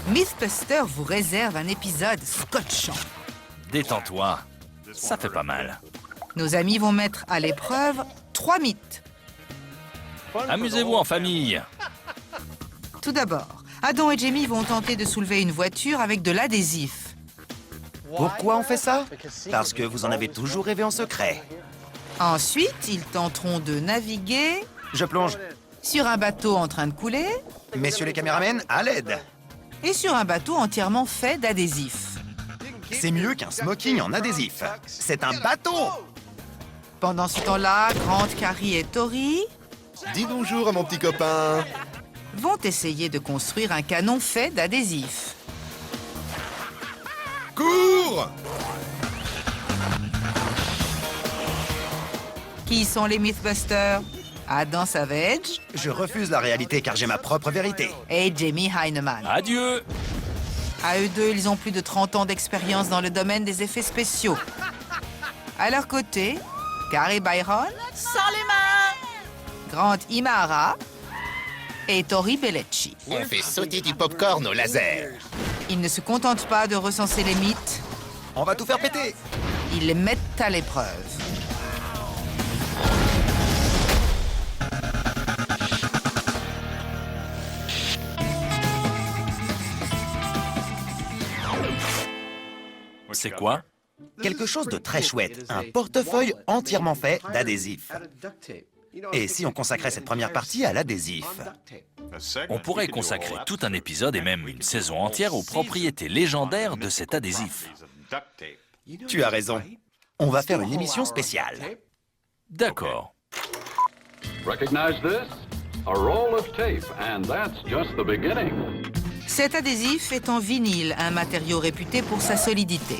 Mythbuster vous réserve un épisode scotchant. Détends-toi, ça fait pas mal. Nos amis vont mettre à l'épreuve 3 mythes. Amusez-vous en famille. Tout d'abord, Adam et Jamie vont tenter de soulever une voiture avec de l'adhésif. Pourquoi on fait ça? Parce que vous en avez toujours rêvé en secret. Ensuite, ils tenteront de naviguer Je plonge. sur un bateau en train de couler Messieurs les caméramens, à l'aide. et sur un bateau entièrement fait d'adhésif. C'est mieux qu'un smoking en adhésif. C'est un bateau. Pendant ce temps-là, Grant, Carrie et Tori Dis bonjour à mon petit copain. vont essayer de construire un canon fait d'adhésif. Cours! Qui sont les Mythbusters? Adam Savage Je refuse la réalité car j'ai ma propre vérité. et Jamie Heineman. Adieu. À eux deux, ils ont plus de 30 ans d'expérience dans le domaine des effets spéciaux. À leur côté, Carrie Byron, sans les mains, Grant Imahara et Tori Bellecci. On fait sauter du popcorn au laser. Ils ne se contentent pas de recenser les mythes, On va tout faire péter. ils les mettent à l'épreuve. C'est quoi? Quelque chose de très chouette. Un portefeuille entièrement fait d'adhésif. Et si on consacrait cette première partie à l'adhésif? On pourrait consacrer tout un épisode et même une saison entière aux propriétés légendaires de cet adhésif. Tu as raison. On va faire une émission spéciale. D'accord. Recognize this? A roll of tape, and that's just the beginning. Cet adhésif est en vinyle, un matériau réputé pour sa solidité.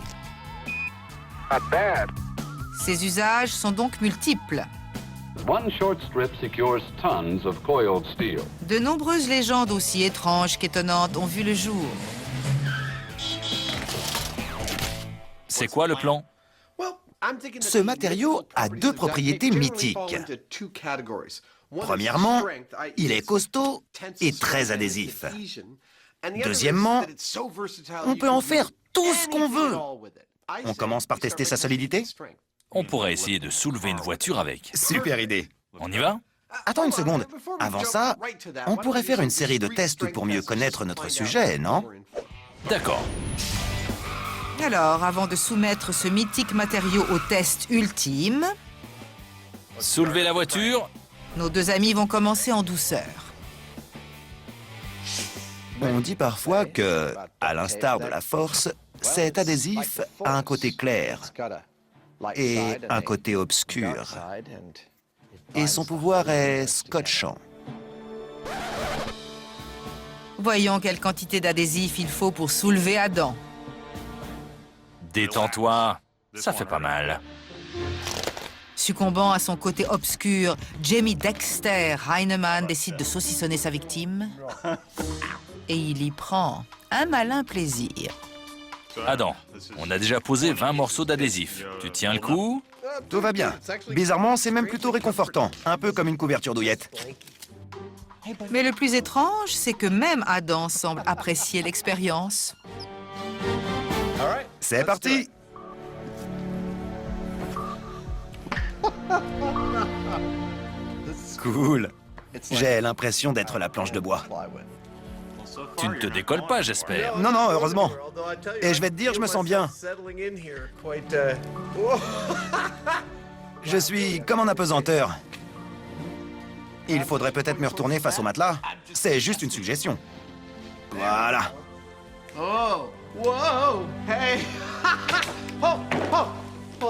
Ses usages sont donc multiples. One short strip secures tons of coiled steel. De nombreuses légendes aussi étranges qu'étonnantes ont vu le jour. C'est quoi le plan? Ce matériau a deux propriétés mythiques. Premièrement, il est costaud et très adhésif. Deuxièmement, on peut en faire tout ce qu'on veut. On commence par tester sa solidité? On pourrait essayer de soulever une voiture avec. Super idée. On y va? Attends une seconde. Avant ça, on pourrait faire une série de tests pour mieux connaître notre sujet, non? D'accord. Alors, avant de soumettre ce mythique matériau au test ultime, Soulevez la voiture. nos deux amis vont commencer en douceur. On dit parfois que, à l'instar de la force, cet adhésif a un côté clair et un côté obscur. Et son pouvoir est scotchant. Voyons quelle quantité d'adhésif il faut pour soulever Adam. Détends-toi, ça fait pas mal. Succombant à son côté obscur, Jamie Dexter Heineman décide de saucissonner sa victime. Et il y prend un malin plaisir. Adam, on a déjà posé 20 morceaux d'adhésif. Tu tiens le coup? Tout va bien. Bizarrement, c'est même plutôt réconfortant. Un peu comme une couverture douillette. Mais le plus étrange, c'est que même Adam semble apprécier l'expérience. C'est parti! Cool. J'ai l'impression d'être la planche de bois. Tu ne te décolles pas, j'espère. Non, non, heureusement. Et je vais te dire, je me sens bien. Je suis comme en apesanteur. Il faudrait peut-être me retourner face au matelas. C'est juste une suggestion. Voilà.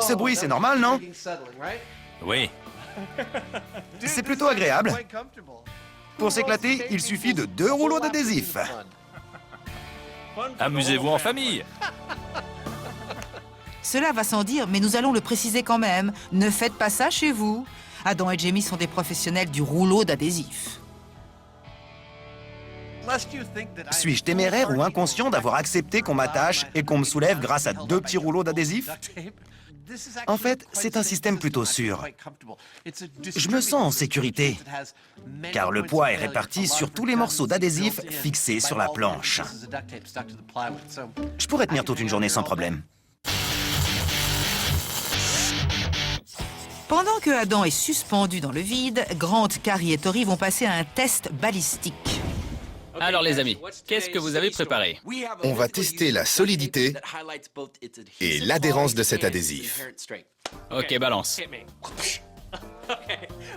Ce bruit, c'est normal, non? Oui. C'est plutôt agréable. Pour s'éclater, il suffit de 2 rouleaux d'adhésif. Amusez-vous en famille. Cela va sans dire, mais nous allons le préciser quand même. Ne faites pas ça chez vous. Adam et Jamie sont des professionnels du rouleau d'adhésif. Suis-je téméraire ou inconscient d'avoir accepté qu'on m'attache et qu'on me soulève grâce à 2 petits rouleaux d'adhésif? En fait, c'est un système plutôt sûr. Je me sens en sécurité, car le poids est réparti sur tous les morceaux d'adhésif fixés sur la planche. Je pourrais tenir toute une journée sans problème. Pendant que Adam est suspendu dans le vide, Grant, Carrie et Tori vont passer à un test balistique. Alors les amis, qu'est-ce que vous avez préparé? On va tester la solidité et l'adhérence de cet adhésif. Ok, balance.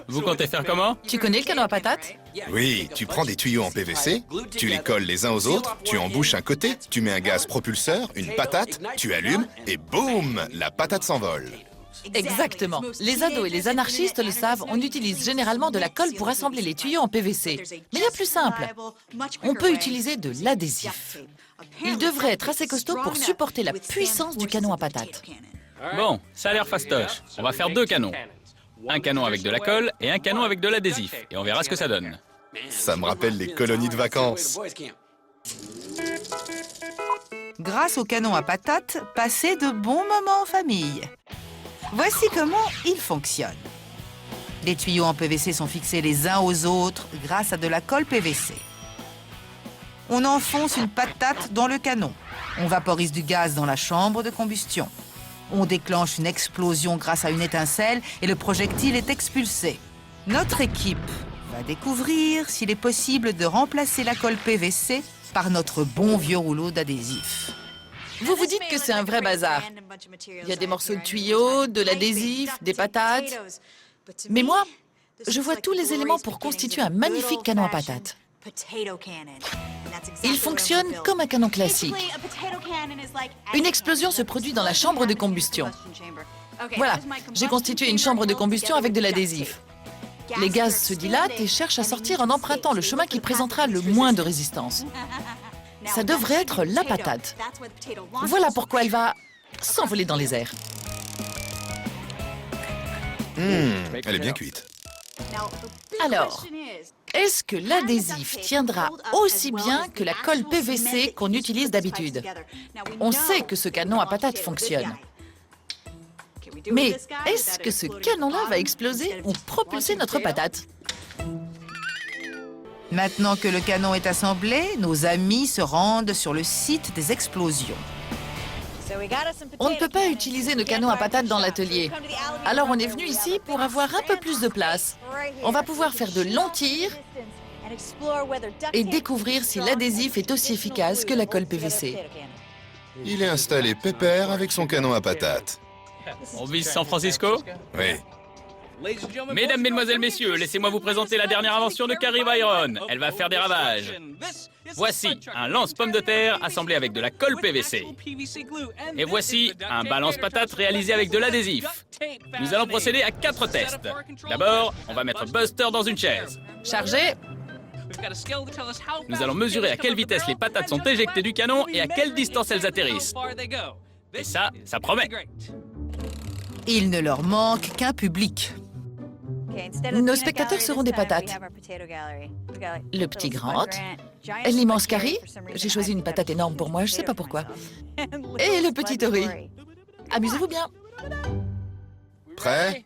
Vous comptez faire comment? Tu connais le canon à patates? Oui, tu prends des tuyaux en PVC, tu les colles les uns aux autres, tu embouches un côté, tu mets un gaz propulseur, une patate, tu allumes et boum, la patate s'envole. Exactement. Les ados et les anarchistes le savent, on utilise généralement de la colle pour assembler les tuyaux en PVC. Mais il y a plus simple. On peut utiliser de l'adhésif. Il devrait être assez costaud pour supporter la puissance du canon à patates. Bon, ça a l'air fastoche. On va faire 2 canons. Un canon avec de la colle et un canon avec de l'adhésif. Et on verra ce que ça donne. Ça me rappelle les colonies de vacances. Grâce au canon à patates, passez de bons moments en famille. Voici comment il fonctionne. Les tuyaux en PVC sont fixés les uns aux autres grâce à de la colle PVC. On enfonce une patate dans le canon. On vaporise du gaz dans la chambre de combustion. On déclenche une explosion grâce à une étincelle et le projectile est expulsé. Notre équipe va découvrir s'il est possible de remplacer la colle PVC par notre bon vieux rouleau d'adhésif. Vous vous dites que c'est un vrai bazar. Il y a des morceaux de tuyaux, de l'adhésif, des patates. Mais moi, je vois tous les éléments pour constituer un magnifique canon à patates. Il fonctionne comme un canon classique. Une explosion se produit dans la chambre de combustion. Voilà, j'ai constitué une chambre de combustion avec de l'adhésif. Les gaz se dilatent et cherchent à sortir en empruntant le chemin qui présentera le moins de résistance. Ça devrait être la patate. Voilà pourquoi elle va s'envoler dans les airs. Elle est bien cuite. Alors, est-ce que l'adhésif tiendra aussi bien que la colle PVC qu'on utilise d'habitude? On sait que ce canon à patates fonctionne. Mais est-ce que ce canon-là va exploser ou propulser notre patate? Maintenant que le canon est assemblé, nos amis se rendent sur le site des explosions. On ne peut pas utiliser nos canons à patates dans l'atelier. Alors on est venu ici pour avoir un peu plus de place. On va pouvoir faire de longs tirs et découvrir si l'adhésif est aussi efficace que la colle PVC. Il est installé pépère avec son canon à patates. On vise San Francisco? Oui. Mesdames, mesdemoiselles, messieurs, laissez-moi vous présenter la dernière invention de Carrie Byron. Elle va faire des ravages. Voici un lance-pomme de terre assemblé avec de la colle PVC. Et voici un balance-patate réalisé avec de l'adhésif. Nous allons procéder à 4 tests. D'abord, on va mettre Buster dans une chaise. Chargé. Nous allons mesurer à quelle vitesse les patates sont éjectées du canon et à quelle distance elles atterrissent. Et ça promet. Il ne leur manque qu'un public. Nos spectateurs seront des patates. Le petit Grant, l'immense Carrie, j'ai choisi une patate énorme pour moi, je sais pas pourquoi. Et le petit Tori. Amusez-vous bien. Prêt?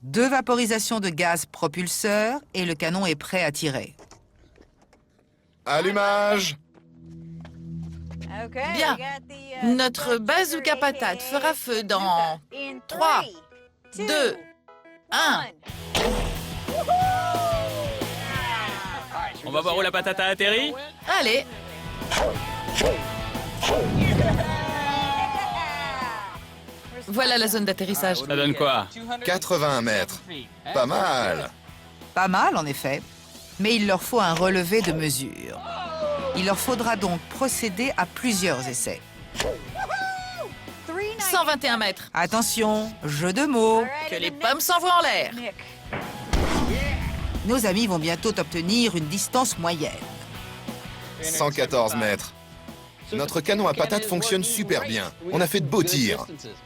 2 vaporisations de gaz propulseur et le canon est prêt à tirer. Allumage! Bien. Notre bazooka patate fera feu dans 3, 2, 1. On va voir où la patate a atterri. Allez. Voilà la zone d'atterrissage. Ça donne quoi? 81 mètres. Pas mal. Pas mal, en effet. Mais il leur faut un relevé de mesure. Il leur faudra donc procéder à plusieurs essais. 121 mètres. Attention, jeu de mots. Que les pommes s'envoient en l'air. Nos amis vont bientôt obtenir une distance moyenne. 114 mètres. Notre canon à patates fonctionne super bien. On a fait de beaux tirs.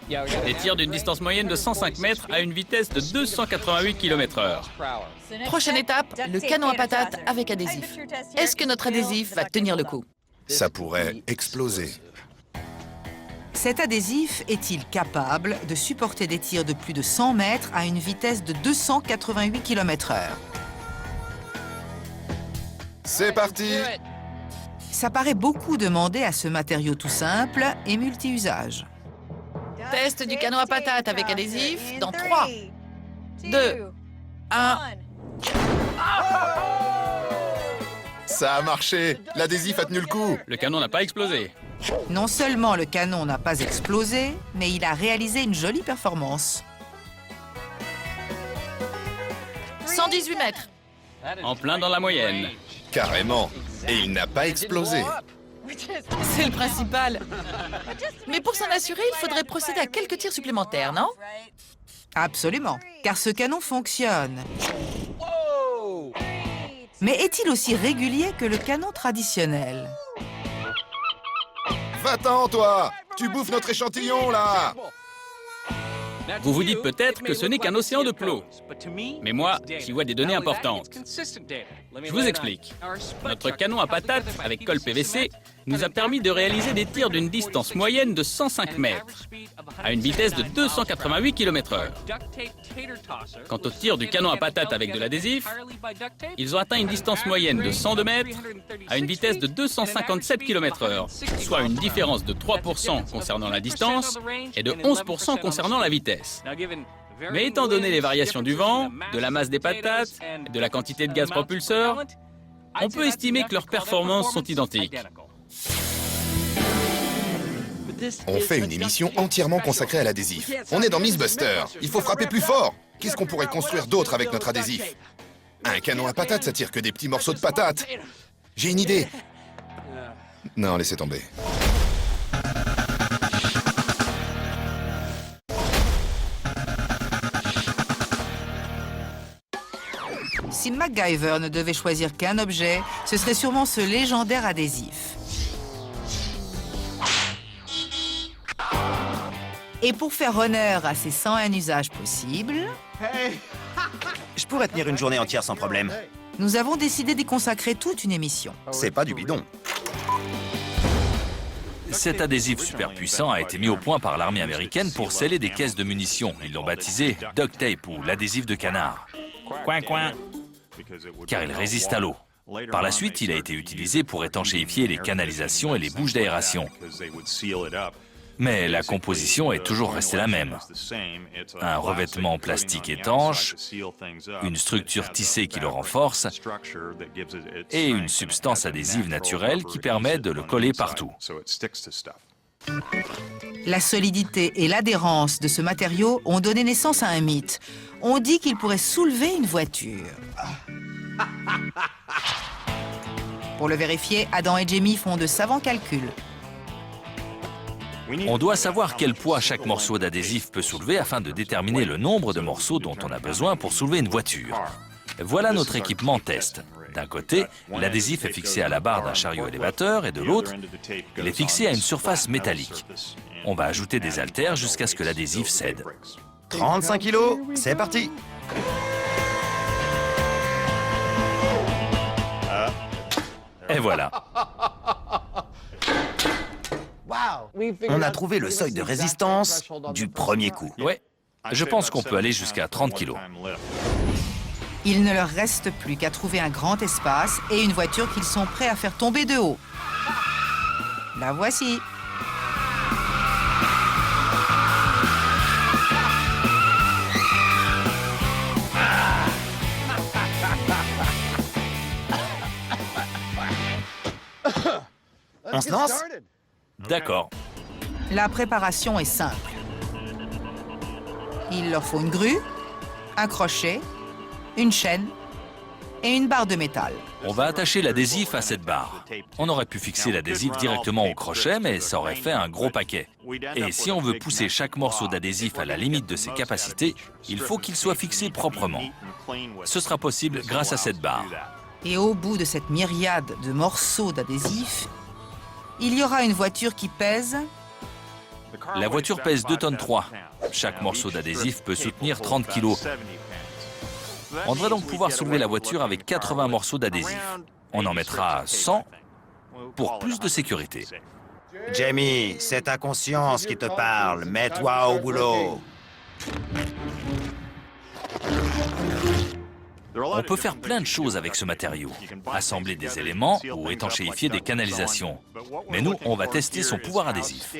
Des tirs d'une distance moyenne de 105 mètres à une vitesse de 288 km/h. Prochaine étape, le canon à patates avec adhésif. Est-ce que notre adhésif va tenir le coup? Ça pourrait exploser. Cet adhésif est-il capable de supporter des tirs de plus de 100 mètres à une vitesse de 288 km/h? C'est parti! Ça paraît beaucoup demander à ce matériau tout simple et multi-usage. Test du canon à patates avec adhésif dans 3, 2, 1. Ça a marché! L'adhésif a tenu le coup! Le canon n'a pas explosé. Non seulement le canon n'a pas explosé, mais il a réalisé une jolie performance. 118 mètres. En plein dans la moyenne. Carrément! Et il n'a pas explosé! C'est le principal. Mais pour s'en assurer, il faudrait procéder à quelques tirs supplémentaires, non? Absolument, car ce canon fonctionne. Mais est-il aussi régulier que le canon traditionnel? Va-t'en, toi! Tu bouffes notre échantillon, là! Vous vous dites peut-être que ce n'est qu'un océan de plots. Mais moi, j'y vois des données importantes. Je vous explique. Notre canon à patates avec colle PVC nous a permis de réaliser des tirs d'une distance moyenne de 105 mètres, à une vitesse de 288 km/h. Quant aux tirs du canon à patates avec de l'adhésif, ils ont atteint une distance moyenne de 102 mètres, à une vitesse de 257 km/h, soit une différence de 3% concernant la distance et de 11% concernant la vitesse. Mais étant donné les variations du vent, de la masse des patates et de la quantité de gaz propulseur, on peut estimer que leurs performances sont identiques. On fait une émission entièrement consacrée à l'adhésif. On est dans Mythbuster. Il faut frapper plus fort. Qu'est-ce qu'on pourrait construire d'autre avec notre adhésif? Un canon à patates, ça tire que des petits morceaux de patates. J'ai une idée. Non, laissez tomber. Si MacGyver ne devait choisir qu'un objet, ce serait sûrement ce légendaire adhésif. Et pour faire honneur à ces 101 usages possibles, Je pourrais tenir une journée entière sans problème. nous avons décidé d'y consacrer toute une émission. C'est pas du bidon. Cet adhésif super puissant a été mis au point par l'armée américaine pour sceller des caisses de munitions. Ils l'ont baptisé duct tape ou l'adhésif de canard. Coin coin. Car il résiste à l'eau. Par la suite, il a été utilisé pour étanchéifier les canalisations et les bouches d'aération. Mais la composition est toujours restée la même. Un revêtement plastique étanche, une structure tissée qui le renforce et une substance adhésive naturelle qui permet de le coller partout. La solidité et l'adhérence de ce matériau ont donné naissance à un mythe. On dit qu'il pourrait soulever une voiture. Pour le vérifier, Adam et Jamie font de savants calculs. On doit savoir quel poids chaque morceau d'adhésif peut soulever afin de déterminer le nombre de morceaux dont on a besoin pour soulever une voiture. Voilà notre équipement test. D'un côté, l'adhésif est fixé à la barre d'un chariot élévateur et de l'autre, il est fixé à une surface métallique. On va ajouter des haltères jusqu'à ce que l'adhésif cède. 35 kilos, c'est parti. Et voilà. On a trouvé le seuil de résistance du premier coup. Ouais, je pense qu'on peut aller jusqu'à 30 kilos. Il ne leur reste plus qu'à trouver un grand espace et une voiture qu'ils sont prêts à faire tomber de haut. La voici. On se lance? D'accord. La préparation est simple. Il leur faut une grue, un crochet, une chaîne et une barre de métal. On va attacher l'adhésif à cette barre. On aurait pu fixer l'adhésif directement au crochet, mais ça aurait fait un gros paquet. Et si on veut pousser chaque morceau d'adhésif à la limite de ses capacités, il faut qu'il soit fixé proprement. Ce sera possible grâce à cette barre. Et au bout de cette myriade de morceaux d'adhésif, il y aura une voiture qui pèse... La voiture pèse 2,3 tonnes. Chaque morceau d'adhésif peut soutenir 30 kilos. On devrait donc pouvoir soulever la voiture avec 80 morceaux d'adhésif. On en mettra 100 pour plus de sécurité. Jamie, c'est ta conscience qui te parle. Mets-toi au boulot. On peut faire plein de choses avec ce matériau. Assembler des éléments ou étanchéifier des canalisations. Mais nous, on va tester son pouvoir adhésif.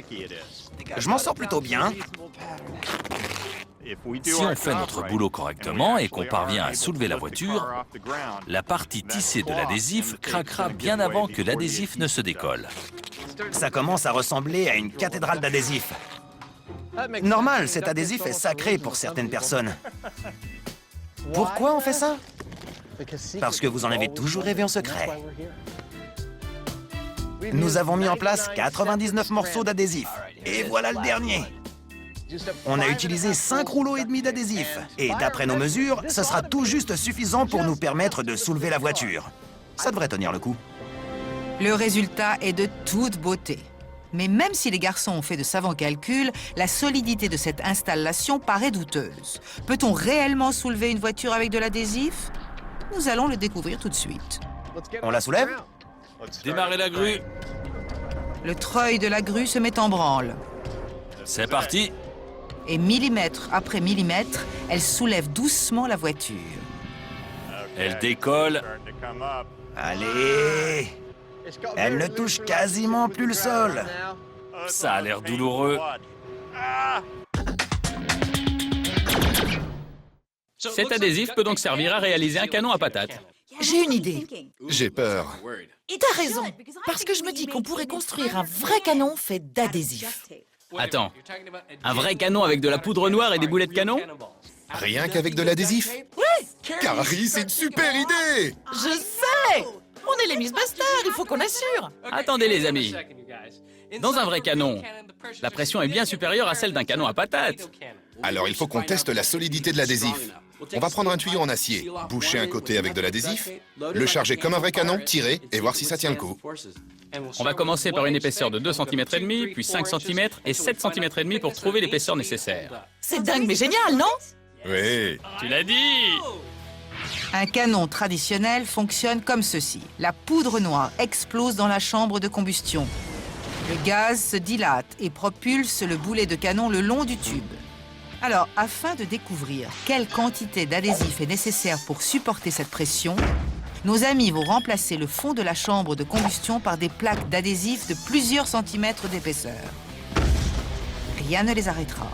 Je m'en sors plutôt bien. Si on fait notre boulot correctement et qu'on parvient à soulever la voiture, la partie tissée de l'adhésif craquera bien avant que l'adhésif ne se décolle. Ça commence à ressembler à une cathédrale d'adhésif. Normal, cet adhésif est sacré pour certaines personnes. Pourquoi on fait ça? Parce que vous en avez toujours rêvé en secret. Nous avons mis en place 99 morceaux d'adhésif. Et voilà le dernier. On a utilisé 5 rouleaux et demi d'adhésif. Et d'après nos mesures, ce sera tout juste suffisant pour nous permettre de soulever la voiture. Ça devrait tenir le coup. Le résultat est de toute beauté. Mais même si les garçons ont fait de savants calculs, la solidité de cette installation paraît douteuse. Peut-on réellement soulever une voiture avec de l'adhésif? Nous allons le découvrir tout de suite. On la soulève? Démarrez la grue. Le treuil de la grue se met en branle. C'est parti. Et millimètre après millimètre, elle soulève doucement la voiture. Elle décolle. Allez! Elle ne touche quasiment plus le sol. Ça a l'air douloureux. Cet adhésif peut donc servir à réaliser un canon à patates. J'ai une idée. J'ai peur. T'as raison, parce que je me dis qu'on pourrait construire un vrai canon fait d'adhésif. Attends, un vrai canon avec de la poudre noire et des boulets de canon? Rien qu'avec de l'adhésif? Oui, Carrie, c'est une super idée! je sais. On est les Miss Buster, il faut qu'on assure. Attendez les amis. Dans un vrai canon, la pression est bien supérieure à celle d'un canon à patates. Alors il faut qu'on teste la solidité de l'adhésif. On va prendre un tuyau en acier, boucher un côté avec de l'adhésif, le charger comme un vrai canon, tirer et voir si ça tient le coup. On va commencer par une épaisseur de 2 cm et demi, puis 5 cm et 7 cm et demi pour trouver l'épaisseur nécessaire. C'est dingue mais génial, non? Oui. Tu l'as dit! Un canon traditionnel fonctionne comme ceci. La poudre noire explose dans la chambre de combustion. Le gaz se dilate et propulse le boulet de canon le long du tube. Alors, afin de découvrir quelle quantité d'adhésif est nécessaire pour supporter cette pression, nos amis vont remplacer le fond de la chambre de combustion par des plaques d'adhésif de plusieurs centimètres d'épaisseur. Rien ne les arrêtera.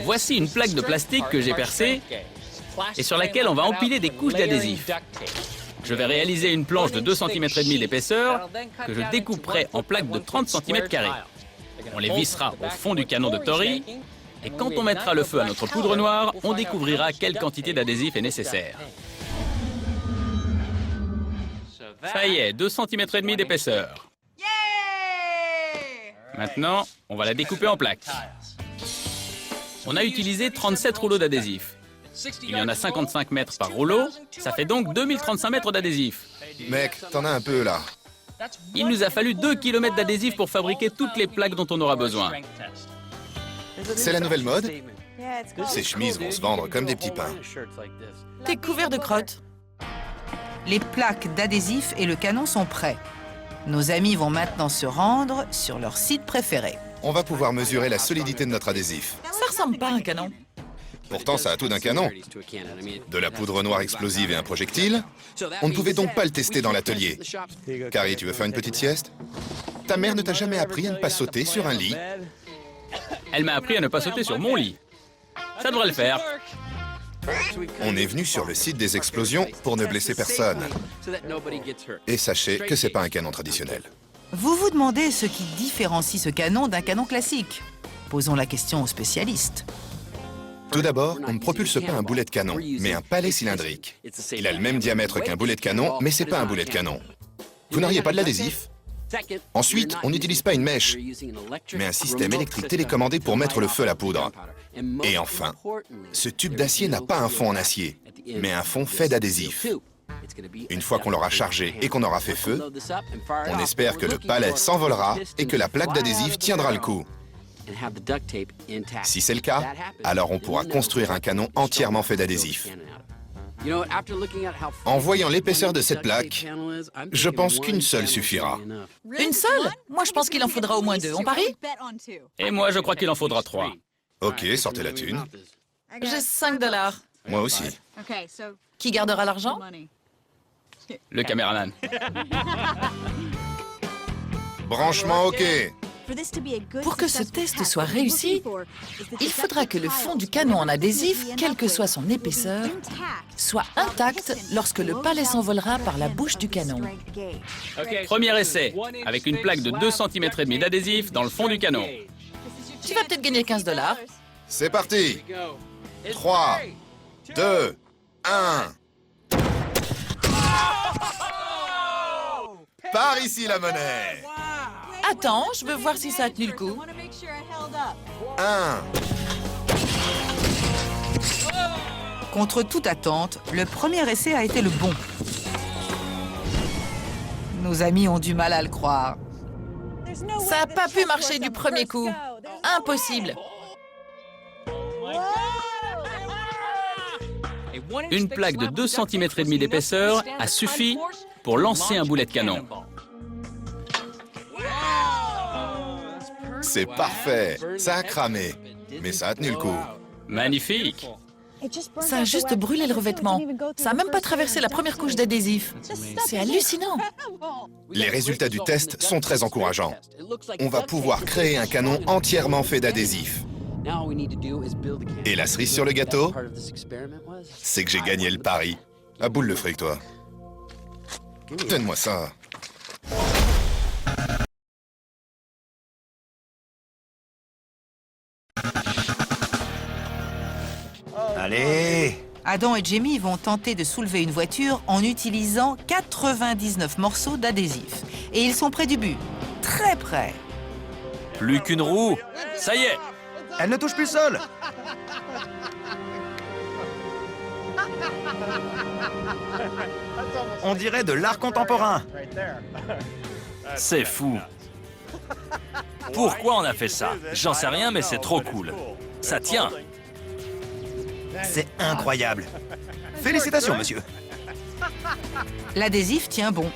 Voici une plaque de plastique que j'ai percée et sur laquelle on va empiler des couches d'adhésif. Je vais réaliser une planche de 2 cm et demi d'épaisseur que je découperai en plaques de 30 cm². On les vissera au fond du canon de Tori et quand on mettra le feu à notre poudre noire, on découvrira quelle quantité d'adhésif est nécessaire. Ça y est, 2 cm et demi d'épaisseur. Maintenant, on va la découper en plaques. On a utilisé 37 rouleaux d'adhésif. Il y en a 55 mètres par rouleau, ça fait donc 2035 mètres d'adhésif. Mec, t'en as un peu là. Il nous a fallu 2 km d'adhésif pour fabriquer toutes les plaques dont on aura besoin. C'est la nouvelle mode? Ces chemises vont se vendre comme des petits pains. T'es couvert de crottes. Les plaques d'adhésif et le canon sont prêts. Nos amis vont maintenant se rendre sur leur site préféré. On va pouvoir mesurer la solidité de notre adhésif. Ça ressemble pas à un canon. Pourtant, ça a tout d'un canon. De la poudre noire explosive et un projectile. On ne pouvait donc pas le tester dans l'atelier. Carrie, tu veux faire une petite sieste? Ta mère ne t'a jamais appris à ne pas sauter sur un lit? Elle m'a appris à ne pas sauter sur mon lit. Ça devrait le faire. On est venu sur le site des explosions pour ne blesser personne. Et sachez que c'est pas un canon traditionnel. Vous vous demandez ce qui différencie ce canon d'un canon classique? Posons la question aux spécialistes. Tout d'abord, on ne propulse pas un boulet de canon, mais un palet cylindrique. Il a le même diamètre qu'un boulet de canon, mais c'est pas un boulet de canon. Vous n'auriez pas de l'adhésif? Ensuite, on n'utilise pas une mèche, mais un système électrique télécommandé pour mettre le feu à la poudre. Et enfin, ce tube d'acier n'a pas un fond en acier, mais un fond fait d'adhésif. Une fois qu'on l'aura chargé et qu'on aura fait feu, on espère que le palet s'envolera et que la plaque d'adhésif tiendra le coup. Si c'est le cas, alors on pourra construire un canon entièrement fait d'adhésif. En voyant l'épaisseur de cette plaque, je pense qu'une seule suffira. Une seule? Moi, je pense qu'il en faudra au moins 2. On parie? Et moi, je crois qu'il en faudra 3. Ok, sortez la thune. J'ai 5 $. Moi aussi. Qui gardera l'argent? Le caméraman. Branchement ok. Pour que ce test soit réussi, il faudra que le fond du canon en adhésif, quelle que soit son épaisseur, soit intact lorsque le palet s'envolera par la bouche du canon. Premier essai, avec une plaque de 2 cm et demi d'adhésif dans le fond du canon. Tu vas peut-être gagner 15 $. C'est parti. 3, 2, 1. Par ici la monnaie. Attends, je veux voir si ça a tenu le coup. 1. Contre toute attente, le premier essai a été le bon. Nos amis ont du mal à le croire. Ça n'a pas pu marcher du premier coup. Impossible. Une plaque de 2 cm et demi d'épaisseur a suffi pour lancer un boulet de canon. C'est parfait. Ça a cramé. Mais ça a tenu le coup. Magnifique. Ça a juste brûlé le revêtement. Ça n'a même pas traversé la première couche d'adhésif. C'est hallucinant. Les résultats du test sont très encourageants. On va pouvoir créer un canon entièrement fait d'adhésif. Et la cerise sur le gâteau, c'est que j'ai gagné le pari. À boule le fric, toi. Donne-moi ça. Allez! Adam et Jamie vont tenter de soulever une voiture en utilisant 99 morceaux d'adhésif. Et ils sont près du but. Très près. Plus qu'une roue. Ça y est. Elle ne touche plus le sol! On dirait de l'art contemporain. C'est fou. Pourquoi on a fait ça? J'en sais rien, mais c'est trop cool. Ça tient. C'est incroyable. Félicitations, monsieur. L'adhésif tient bon.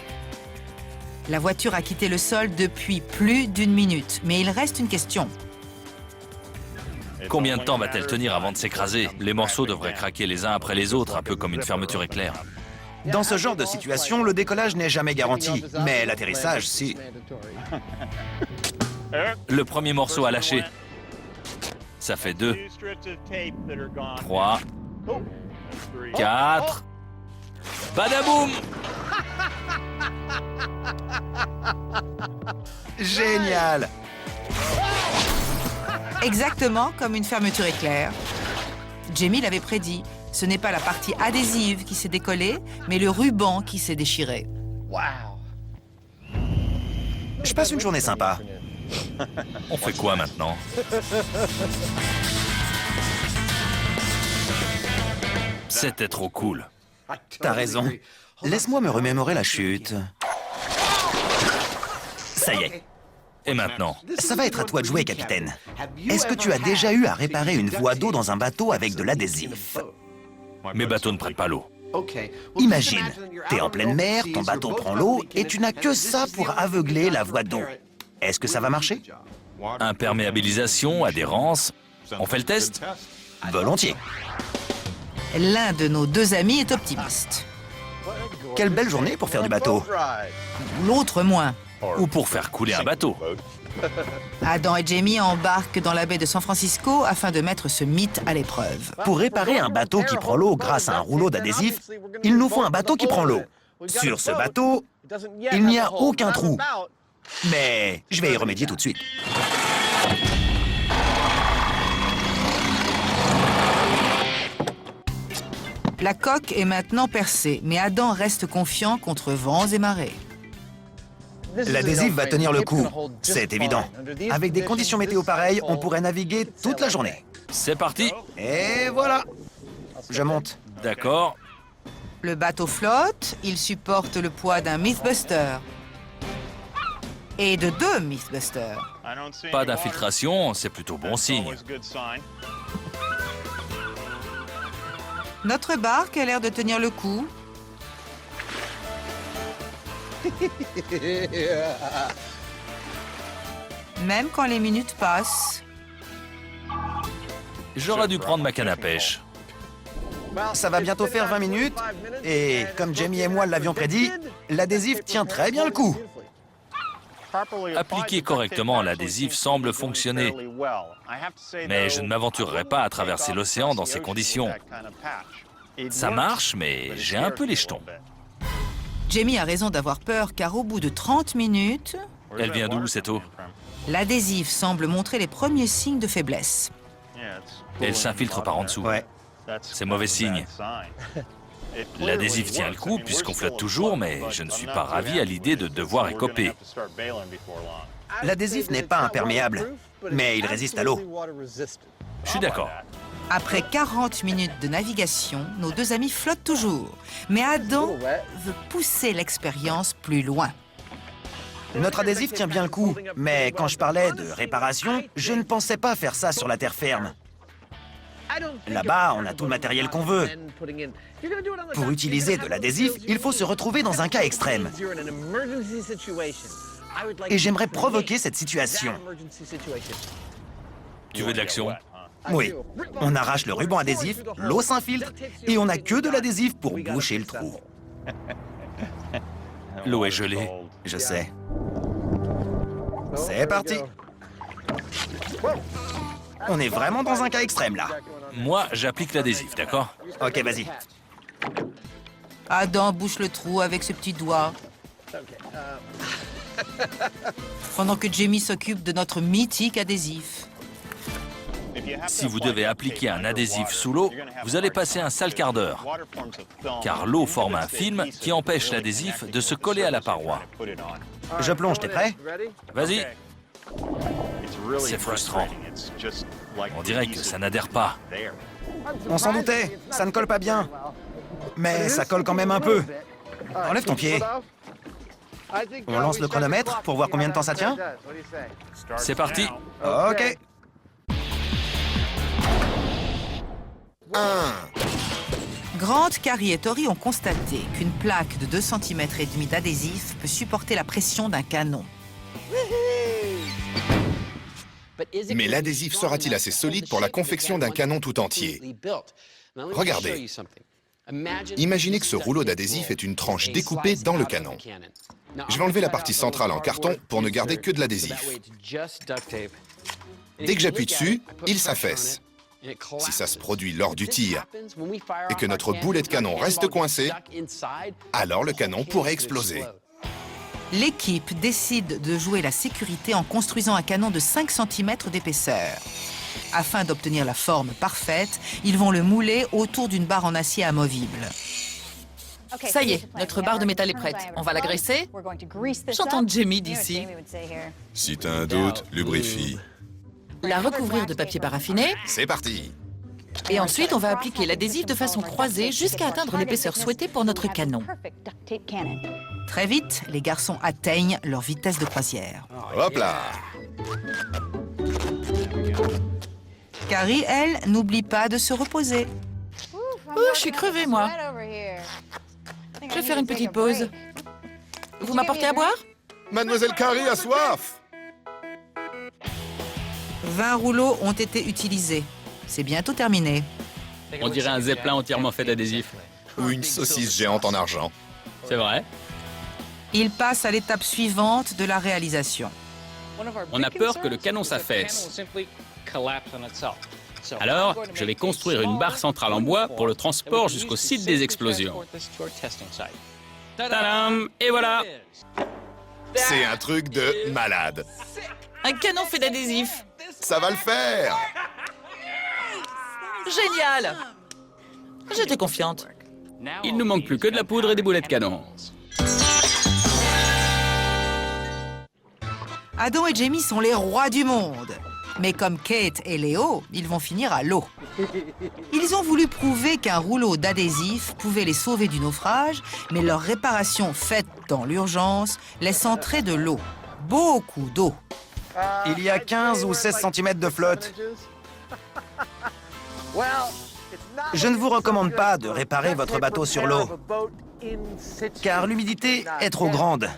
La voiture a quitté le sol depuis plus d'1 minute. Mais il reste une question. Combien de temps va-t-elle tenir avant de s'écraser? Les morceaux devraient craquer les uns après les autres, un peu comme une fermeture éclair. Dans ce genre de situation, le décollage n'est jamais garanti. Mais l'atterrissage, si. Le premier morceau a lâché. Ça fait 2, 3, 4... Badaboum! Génial! Exactement comme une fermeture éclair. Jamie l'avait prédit. Ce n'est pas la partie adhésive qui s'est décollée, mais le ruban qui s'est déchiré. Je passe une journée sympa. On fait quoi maintenant? C'était trop cool. T'as raison. Laisse-moi me remémorer la chute. Ça y est. Et maintenant? Ça va être à toi de jouer, capitaine. Est-ce que tu as déjà eu à réparer une voie d'eau dans un bateau avec de l'adhésif? Mes bateaux ne prennent pas l'eau. Imagine, t'es en pleine mer, ton bateau prend l'eau et tu n'as que ça pour aveugler la voie d'eau. Est-ce que ça va marcher? Imperméabilisation, adhérence. On fait le test? Volontiers. L'un de nos 2 amis est optimiste. Quelle belle journée pour faire du bateau. L'autre moins. Ou pour faire couler un bateau? Adam et Jamie embarquent dans la baie de San Francisco afin de mettre ce mythe à l'épreuve. Pour réparer un bateau qui prend l'eau grâce à un rouleau d'adhésif, il nous faut un bateau qui prend l'eau. Sur ce bateau, il n'y a aucun trou. Mais je vais y remédier tout de suite. La coque est maintenant percée, mais Adam reste confiant contre vents et marées. L'adhésif va tenir le coup, c'est évident. Avec des conditions météo pareilles, on pourrait naviguer toute la journée. C'est parti. Et voilà. Je monte. D'accord. Le bateau flotte, il supporte le poids d'un Mythbuster. Et de 2 Mythbusters. Pas d'infiltration, c'est plutôt bon signe. Notre barque a l'air de tenir le coup. Même quand les minutes passent. J'aurais dû prendre ma canne à pêche. Ça va bientôt faire 20 minutes, et comme Jamie et moi l'avions prédit, l'adhésif tient très bien le coup. Appliqué correctement, l'adhésif semble fonctionner. Mais je ne m'aventurerai pas à traverser l'océan dans ces conditions. Ça marche, mais j'ai un peu les jetons. Jamie a raison d'avoir peur car au bout de 30 minutes, Elle vient d'où, cette eau? l'adhésif semble montrer les premiers signes de faiblesse. Elle s'infiltre par en dessous. Ouais. C'est mauvais signe. L'adhésif tient le coup puisqu'on flotte toujours, mais je ne suis pas ravi à l'idée de devoir écoper. L'adhésif n'est pas imperméable, mais il résiste à l'eau. Je suis d'accord. Après 40 minutes de navigation, nos deux amis flottent toujours. Mais Adam veut pousser l'expérience plus loin. Notre adhésif tient bien le coup, mais quand je parlais de réparation, je ne pensais pas faire ça sur la terre ferme. Là-bas, on a tout le matériel qu'on veut. Pour utiliser de l'adhésif, il faut se retrouver dans un cas extrême. Et j'aimerais provoquer cette situation. Tu veux de l'action? Oui, on arrache le ruban adhésif, l'eau s'infiltre, et on n'a que de l'adhésif pour boucher le trou. L'eau est gelée. Je sais. C'est parti. On est vraiment dans un cas extrême, là. Moi, j'applique l'adhésif, d'accord? Ok, vas-y. Adam bouche le trou avec ses petits doigts. Pendant que Jamie s'occupe de notre mythique adhésif. Si vous devez appliquer un adhésif sous l'eau, vous allez passer un sale quart d'heure, car l'eau forme un film qui empêche l'adhésif de se coller à la paroi. Je plonge, t'es prêt? Vas-y. C'est frustrant. On dirait que ça n'adhère pas. On s'en doutait, ça ne colle pas bien. Mais ça colle quand même un peu. Enlève ton pied. On lance le chronomètre pour voir combien de temps ça tient? C'est parti. Ok. 1. Grant, Carrie et Tori ont constaté qu'une plaque de 2,5 cm d'adhésif peut supporter la pression d'un canon. Mais l'adhésif sera-t-il assez solide pour la confection d'un canon tout entier? Regardez. Imaginez que ce rouleau d'adhésif est une tranche découpée dans le canon. Je vais enlever la partie centrale en carton pour ne garder que de l'adhésif. Dès que j'appuie dessus, il s'affaisse. Si ça se produit lors du tir et que notre boulet de canon reste coincé, alors le canon pourrait exploser. L'équipe décide de jouer la sécurité en construisant un canon de 5 cm d'épaisseur. Afin d'obtenir la forme parfaite, ils vont le mouler autour d'une barre en acier amovible. Ça y est, notre barre de métal est prête. On va la graisser. J'entends Jamie d'ici. Si t'as un doute, lubrifie. La recouvrir de papier paraffiné. C'est parti. Et ensuite, on va appliquer l'adhésif de façon croisée jusqu'à atteindre l'épaisseur souhaitée pour notre canon. Très vite, les garçons atteignent leur vitesse de croisière. Hop là. Carrie, elle, n'oublie pas de se reposer. Je suis crevée, moi. Je vais faire une petite pause. Vous m'apportez à boire? Mademoiselle Carrie a soif. 20 rouleaux ont été utilisés. C'est bientôt terminé. On dirait un zeppelin entièrement fait d'adhésif. Ou une saucisse géante en argent. C'est vrai. Ils passent à l'étape suivante de la réalisation. On a peur que le canon s'affaisse. Alors, je vais construire une barre centrale en bois pour le transport jusqu'au site des explosions. Tadam! Et voilà! C'est un truc de malade. Un canon fait d'adhésif. Ça va le faire. Génial! J'étais confiante. Il nous manque plus que de la poudre et des boulets de canon. Adam et Jamie sont les rois du monde. Mais comme Kate et Léo, ils vont finir à l'eau. Ils ont voulu prouver qu'un rouleau d'adhésif pouvait les sauver du naufrage, mais leur réparation faite dans l'urgence laisse entrer de l'eau. Beaucoup d'eau. Il y a 15 ou 16 cm de flotte. Je ne vous recommande pas de réparer votre bateau sur l'eau, car l'humidité est trop grande.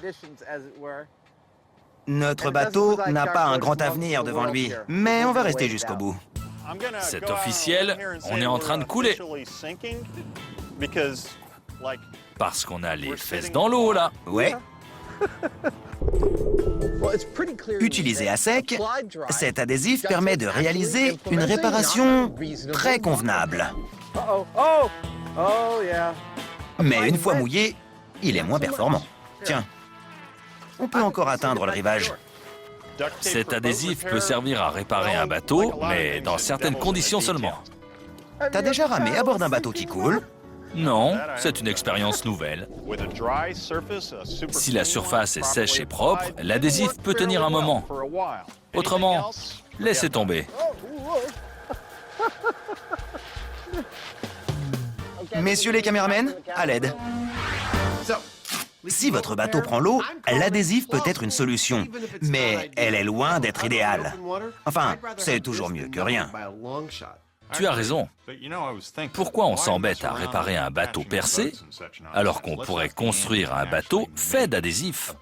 Notre bateau n'a pas un grand avenir devant lui, mais on va rester jusqu'au bout. C'est officiel, on est en train de couler. Parce qu'on a les fesses dans l'eau, là. Ouais. Utilisé à sec, cet adhésif permet de réaliser une réparation très convenable. Mais une fois mouillé, il est moins performant. Tiens, on peut encore atteindre le rivage. Cet adhésif peut servir à réparer un bateau, mais dans certaines conditions seulement. T'as déjà ramé à bord d'un bateau qui coule? Non, c'est une expérience nouvelle. Si la surface est sèche et propre, l'adhésif peut tenir un moment. Autrement, laissez tomber. Messieurs les caméramens, à l'aide. Si votre bateau prend l'eau, l'adhésif peut être une solution, mais elle est loin d'être idéale. Enfin, c'est toujours mieux que rien. Tu as raison. Pourquoi on s'embête à réparer un bateau percé alors qu'on pourrait construire un bateau fait d'adhésif?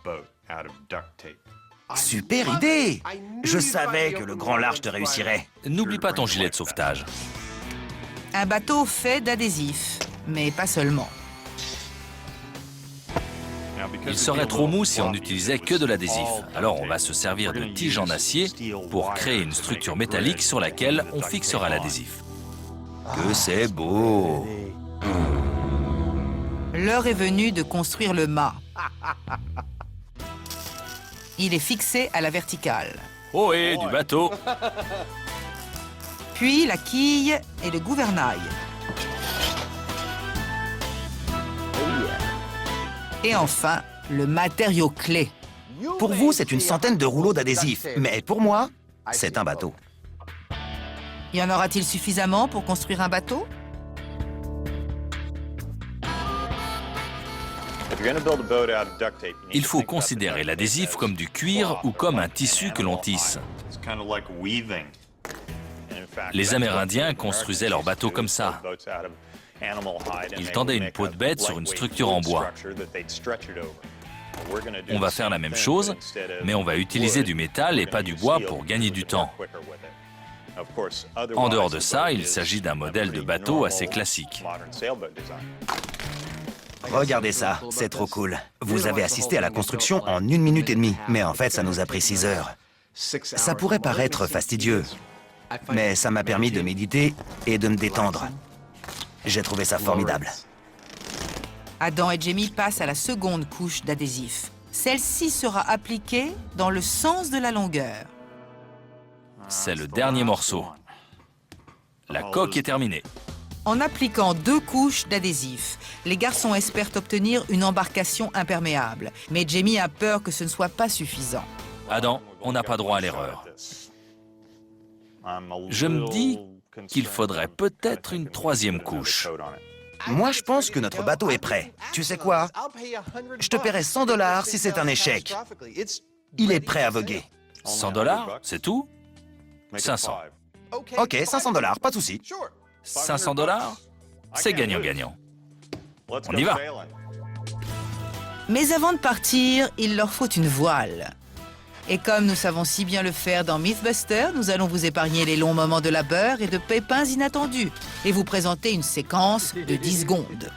Super idée! Je savais que le grand large te réussirait. N'oublie pas ton gilet de sauvetage. Un bateau fait d'adhésif, mais pas seulement. Il serait trop mou si on n'utilisait que de l'adhésif. Alors on va se servir de tiges en acier pour créer une structure métallique sur laquelle on fixera l'adhésif. Que c'est beau! L'heure est venue de construire le mât. Il est fixé à la verticale. Ohé, du bateau! Puis la quille et le gouvernail. Et enfin, le matériau clé. Pour vous, c'est une centaine de rouleaux d'adhésif, mais pour moi, c'est un bateau. Y en aura-t-il suffisamment pour construire un bateau? Il faut considérer l'adhésif comme du cuir ou comme un tissu que l'on tisse. Les Amérindiens construisaient leurs bateaux comme ça. Ils tendaient une peau de bête sur une structure en bois. On va faire la même chose, mais on va utiliser du métal et pas du bois pour gagner du temps. En dehors de ça, il s'agit d'un modèle de bateau assez classique. Regardez ça, c'est trop cool. Vous avez assisté à la construction en 1 minute et demie, mais en fait, ça nous a pris 6 heures. Ça pourrait paraître fastidieux, mais ça m'a permis de méditer et de me détendre. J'ai trouvé ça formidable. Adam et Jamie passent à la seconde couche d'adhésif. Celle-ci sera appliquée dans le sens de la longueur. C'est le dernier morceau. La coque est terminée. En appliquant 2 couches d'adhésif, les garçons espèrent obtenir une embarcation imperméable. Mais Jamie a peur que ce ne soit pas suffisant. Adam, on n'a pas droit à l'erreur. Je me dis qu'il faudrait peut-être une 3e couche. Moi, je pense que notre bateau est prêt. Tu sais quoi? Je te paierai 100 $ si c'est un échec. Il est prêt à voguer. 100 $, c'est tout? 500. Ok, 500 $, pas de souci. 500 $? C'est gagnant-gagnant. On y va. Mais avant de partir, il leur faut une voile. Et comme nous savons si bien le faire dans Mythbuster, nous allons vous épargner les longs moments de labeur et de pépins inattendus et vous présenter une séquence de 10 secondes.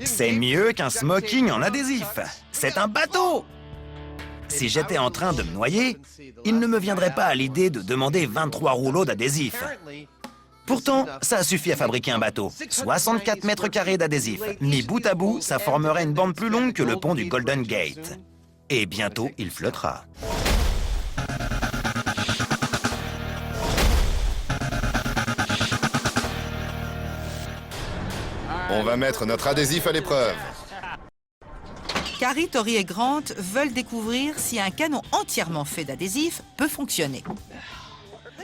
C'est mieux qu'un smoking en adhésif. C'est un bateau! Si j'étais en train de me noyer, il ne me viendrait pas à l'idée de demander 23 rouleaux d'adhésif. Pourtant, ça suffit à fabriquer un bateau. 64 mètres carrés d'adhésif. Mis bout à bout, ça formerait une bande plus longue que le pont du Golden Gate. Et bientôt, il flottera. On va mettre notre adhésif à l'épreuve. Carrie, Tori et Grant veulent découvrir si un canon entièrement fait d'adhésif peut fonctionner.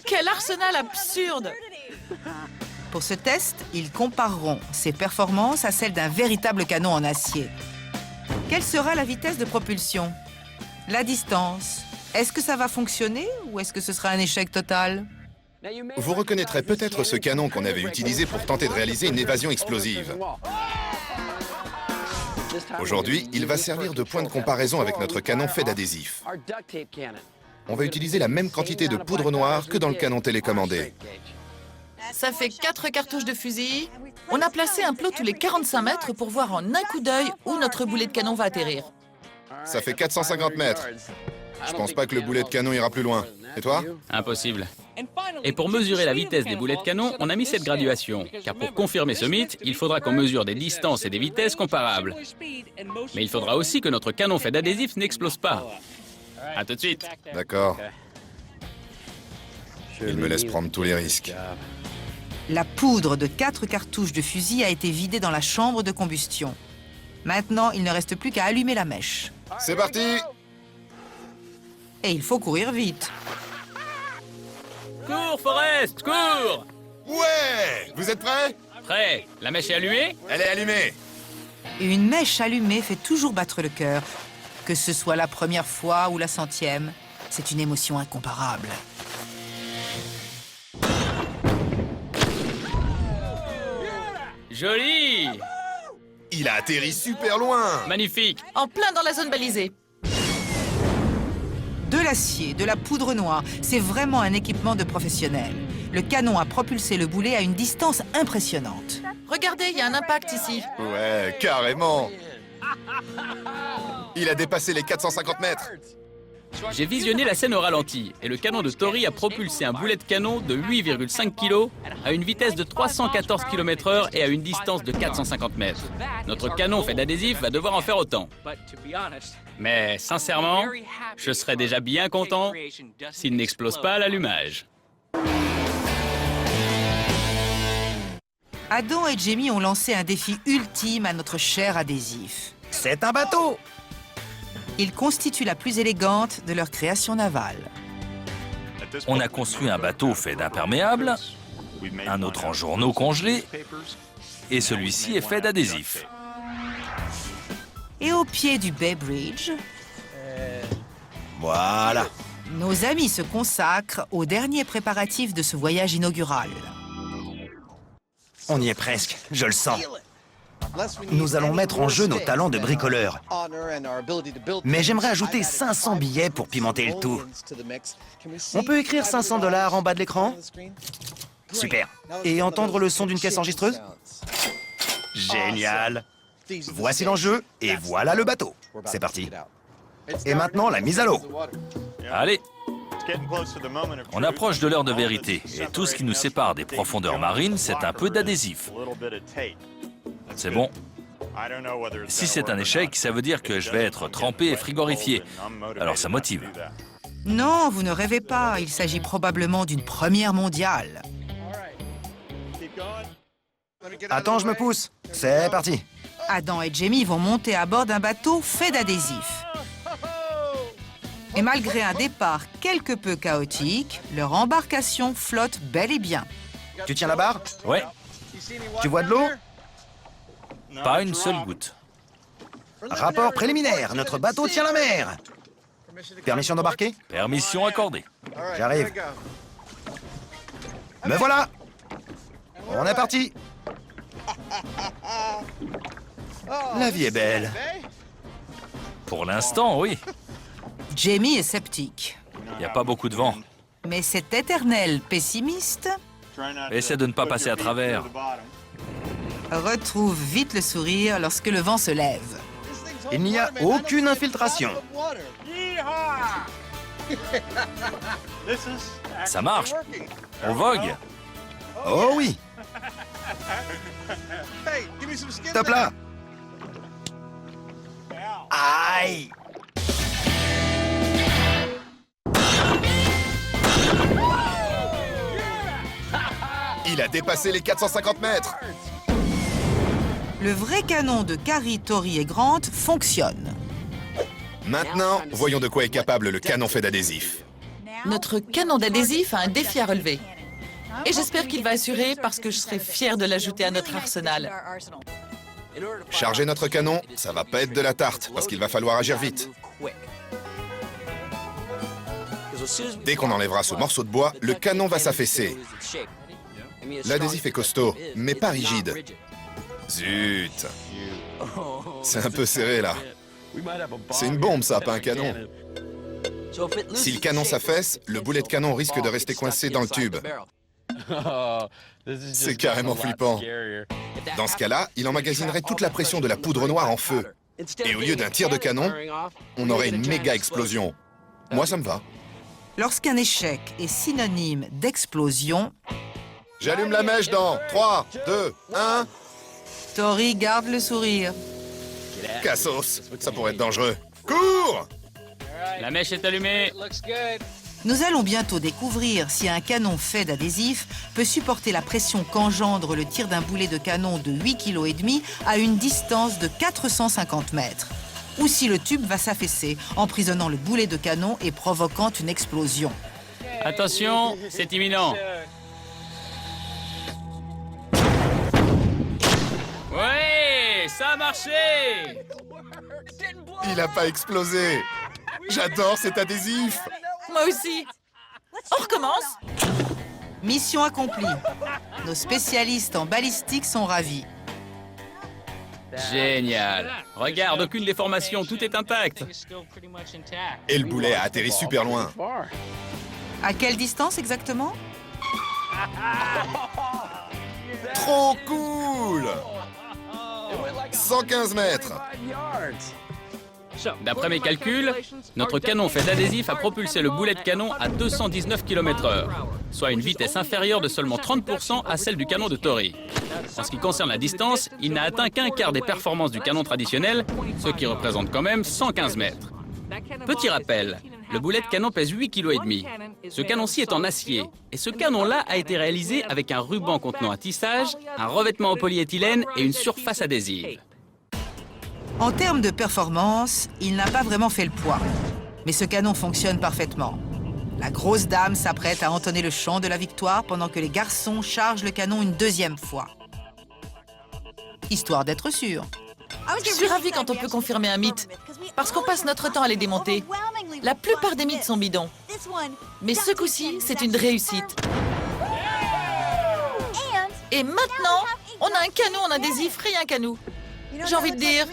Quel arsenal absurde! Pour ce test, ils compareront ses performances à celles d'un véritable canon en acier. Quelle sera la vitesse de propulsion? La distance? Est-ce que ça va fonctionner ou est-ce que ce sera un échec total? Vous reconnaîtrez peut-être ce canon qu'on avait utilisé pour tenter de réaliser une évasion explosive. Aujourd'hui, il va servir de point de comparaison avec notre canon fait d'adhésif. On va utiliser la même quantité de poudre noire que dans le canon télécommandé. Ça fait 4 cartouches de fusil. On a placé un plot tous les 45 mètres pour voir en un coup d'œil où notre boulet de canon va atterrir. Ça fait 450 mètres. Je pense pas que le boulet de canon ira plus loin. Et toi? Impossible. Et pour mesurer la vitesse des boulets de canon, on a mis cette graduation. Car pour confirmer ce mythe, il faudra qu'on mesure des distances et des vitesses comparables. Mais il faudra aussi que notre canon fait d'adhésif n'explose pas. À tout de suite. D'accord. Il me laisse prendre tous les risques. La poudre de 4 cartouches de fusil a été vidée dans la chambre de combustion. Maintenant, il ne reste plus qu'à allumer la mèche. C'est parti! Et il faut courir vite. Cours, Forrest, cours! Ouais! Vous êtes prêts? Prêt? La mèche est allumée? Elle est allumée! Une mèche allumée fait toujours battre le cœur. Que ce soit la première fois ou la 100e, c'est une émotion incomparable. Joli! Il a atterri super loin! Magnifique! En plein dans la zone balisée. De l'acier, de la poudre noire, c'est vraiment un équipement de professionnel. Le canon a propulsé le boulet à une distance impressionnante. Regardez, il y a un impact ici. Ouais, carrément! Il a dépassé les 450 mètres! J'ai visionné la scène au ralenti, et le canon de Tori a propulsé un boulet de canon de 8,5 kg à une vitesse de 314 km/h et à une distance de 450 mètres. Notre canon fait d'adhésif va devoir en faire autant. Mais sincèrement, je serais déjà bien content s'il n'explose pas à l'allumage. Adam et Jamie ont lancé un défi ultime à notre cher adhésif. C'est un bateau! Il constitue la plus élégante de leur création navale. On a construit un bateau fait d'imperméable, un autre en journaux congelés, et celui-ci est fait d'adhésif. Et au pied du Bay Bridge, Voilà. nos amis se consacrent aux derniers préparatifs de ce voyage inaugural. On y est presque, je le sens. Nous allons mettre en jeu nos talents de bricoleurs. Mais j'aimerais ajouter 500 billets pour pimenter le tout. On peut écrire 500 $ en bas de l'écran? Super. Et entendre le son d'une caisse enregistreuse? Génial. Voici l'enjeu et voilà le bateau. C'est parti. Et maintenant, la mise à l'eau. Allez, on approche de l'heure de vérité, et tout ce qui nous sépare des profondeurs marines, c'est un peu d'adhésif. C'est bon. Si c'est un échec, ça veut dire que je vais être trempé et frigorifié. Alors ça motive. Non, vous ne rêvez pas, il s'agit probablement d'une première mondiale. Attends, je me pousse. C'est parti. Adam et Jamie vont monter à bord d'un bateau fait d'adhésif. Et malgré un départ quelque peu chaotique, leur embarcation flotte bel et bien. Tu tiens la barre? Ouais, Tu vois de l'eau? pas une seule goutte. Rapport préliminaire, notre bateau tient la mer. Permission d'embarquer? Permission accordée. J'arrive. Me voilà. On est parti. La vie est belle. Pour l'instant, oui. Jamie est sceptique. Il n'y a pas beaucoup de vent. Mais cet éternel pessimiste Essaie de ne pas passer à travers. retrouve vite le sourire lorsque le vent se lève. Il n'y a aucune infiltration. Ça marche. On vogue. Oh oui. Top là. Aïe. Il a dépassé les 450 mètres! Le vrai canon de Carrie, Tori et Grant fonctionne. Maintenant, voyons de quoi est capable le canon fait d'adhésif. Notre canon d'adhésif a un défi à relever. Et j'espère qu'il va assurer parce que je serai fière de l'ajouter à notre arsenal. Charger notre canon, ça va pas être de la tarte, parce qu'il va falloir agir vite. Dès qu'on enlèvera ce morceau de bois, le canon va s'affaisser. L'adhésif est costaud, mais pas rigide. Zut! C'est un peu serré, là. C'est une bombe, ça, pas un canon. Si le canon s'affaisse, le boulet de canon risque de rester coincé dans le tube. C'est carrément flippant. Dans ce cas-là, il emmagasinerait toute la pression de la poudre noire en feu. Et au lieu d'un tir de canon, on aurait une méga explosion. Moi, ça me va. Lorsqu'un échec est synonyme d'explosion, J'allume la mèche dans 3, 2, 1... Tori garde le sourire. Cassos, ça pourrait être dangereux. Cours! La mèche est allumée. Nous allons bientôt découvrir si un canon fait d'adhésif peut supporter la pression qu'engendre le tir d'un boulet de canon de 8,5 kg à une distance de 450 mètres. Ou si le tube va s'affaisser, emprisonnant le boulet de canon et provoquant une explosion. Attention, c'est imminent. Ouais, ça a marché. Il n'a pas explosé. J'adore cet adhésif. Moi aussi. On recommence? Mission accomplie. Nos spécialistes en balistique sont ravis. Génial. Regarde, aucune déformation, tout est intact. Et le boulet a atterri super loin. À quelle distance exactement? Trop cool! 115 mètres. D'après mes calculs, notre canon fait d'adhésif a propulsé le boulet de canon à 219 km/h, soit une vitesse inférieure de seulement 30% à celle du canon de Tori. En ce qui concerne la distance, il n'a atteint qu'un quart des performances du canon traditionnel, ce qui représente quand même 115 mètres. Petit rappel, le boulet de canon pèse 8,5 kg. Ce canon-ci est en acier, et ce canon-là a été réalisé avec un ruban contenant un tissage, un revêtement en polyéthylène et une surface adhésive. En termes de performance, il n'a pas vraiment fait le poids. Mais ce canon fonctionne parfaitement. La grosse dame s'apprête à entonner le chant de la victoire pendant que les garçons chargent le canon une deuxième fois. Histoire d'être sûr. Je suis ravie quand on peut confirmer un mythe, parce qu'on passe notre temps à les démonter. La plupart des mythes sont bidons. Mais ce coup-ci, c'est une réussite. Et maintenant, on a un canon en adhésif rien qu'à nous. J'ai envie de dire...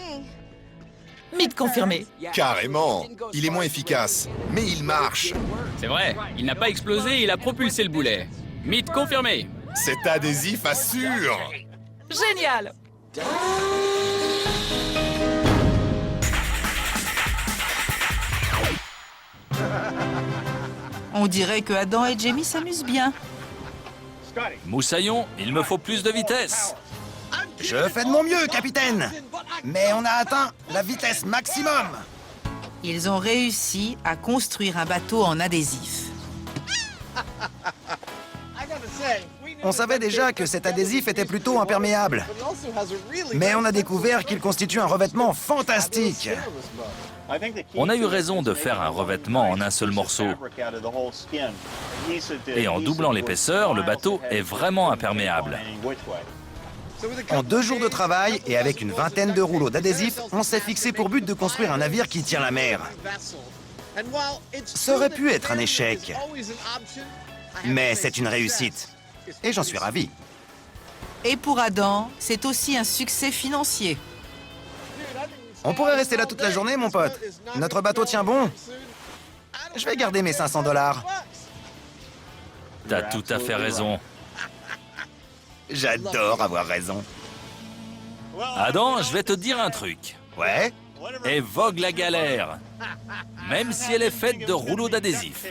mythe confirmé. Carrément. Il est moins efficace, mais il marche. C'est vrai, il n'a pas explosé, il a propulsé le boulet. Mythe confirmé. Cet adhésif assure. Génial! On dirait que Adam et Jamie s'amusent bien. Moussaillon, il me faut plus de vitesse. Je fais de mon mieux, capitaine. Mais on a atteint la vitesse maximum. Ils ont réussi à construire un bateau en adhésif. On savait déjà que cet adhésif était plutôt imperméable. Mais on a découvert qu'il constitue un revêtement fantastique. On a eu raison de faire un revêtement en un seul morceau. Et en doublant l'épaisseur, le bateau est vraiment imperméable. En 2 jours de travail et avec une vingtaine de rouleaux d'adhésif, on s'est fixé pour but de construire un navire qui tient la mer. Ça aurait pu être un échec, mais c'est une réussite. Et j'en suis ravi. Et pour Adam, c'est aussi un succès financier. On pourrait rester là toute la journée, mon pote. Notre bateau tient bon. Je vais garder mes 500 $. T'as tout à fait raison. J'adore avoir raison. Adam, je vais te dire un truc. Ouais? Évoque la galère. Même si elle est faite de rouleaux d'adhésif.